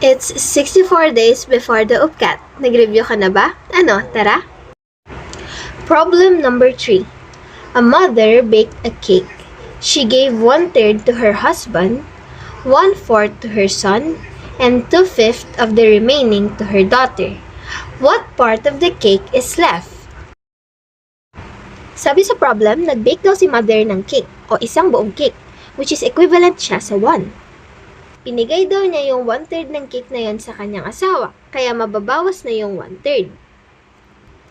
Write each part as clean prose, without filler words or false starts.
It's 64 days before the UPCAT. Nag-review ka na ba? Ano, tara? Problem number 3. A mother baked a cake. She gave 1/3 to her husband, 1/4 to her son, and 2/5 of the remaining to her daughter. What part of the cake is left? Sabi sa problem, nag-bake daw si mother ng cake o isang buong cake, which is equivalent siya sa 1. Pinigay daw niya yung 1/3 ng cake na yon sa kanyang asawa, kaya mababawas na yung 1/3.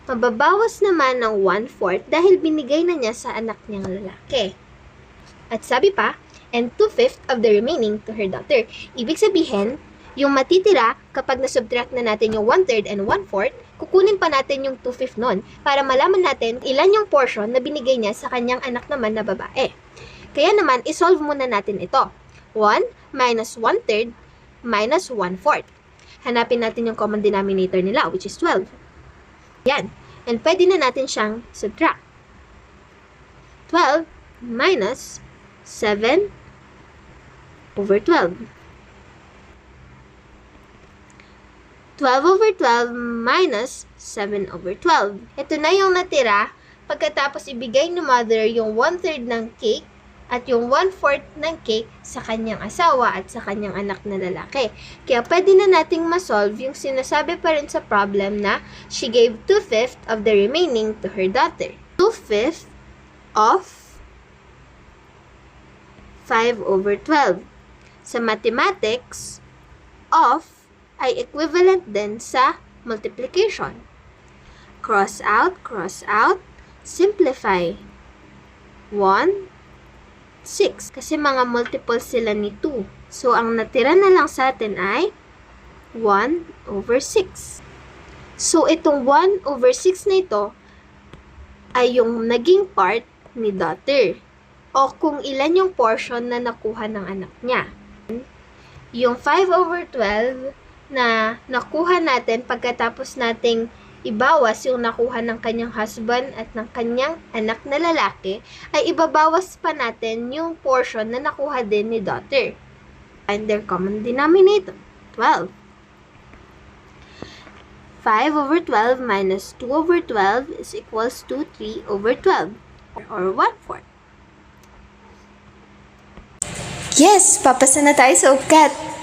Mababawas naman ng 1/4 dahil binigay na niya sa anak niyang lalaki. At sabi pa, and 2/5 of the remaining to her daughter. Ibig sabihin, yung matitira kapag nasubtract na natin yung 1/3 and 1/4, kukunin pa natin yung 2/5 nun para malaman natin ilan yung portion na binigay niya sa kanyang anak naman na babae. Kaya naman, isolve muna natin ito. 1 minus 1/3 minus 1/4. Hanapin natin yung common denominator nila, which is 12. Yan. And pwede na natin siyang subtract. 12 minus 7 over 12. 12 over 12 minus 7 over 12. Ito na yung natira pagkatapos ibigay ni mother yung 1/3 ng cake at yung 1/4 ng cake sa kanyang asawa at sa kanyang anak na lalaki. Kaya pwede na nating masolve yung sinasabi pa rin sa problem na she gave 2/5 of the remaining to her daughter. 2/5 of 5 over 12. Sa mathematics, of ay equivalent din sa multiplication. Cross out, simplify. 1, 6. Kasi mga multiple sila ni 2. So, ang natira na lang sa atin ay 1 over 6. So, itong 1 over 6 na ito ay yung naging part ni daughter. O kung ilan yung portion na nakuha ng anak niya. Yung 5 over 12 na nakuha natin pagkatapos nating ibawas yung nakuha ng kanyang husband at ng kanyang anak na lalaki, ay ibabawas pa natin yung portion na nakuha din ni daughter. And their common denominator, 12. 5 over 12 minus 2 over 12 is equals to 3 over 12, or 1/4. Yes! Papasa na tayo sa UPCAT!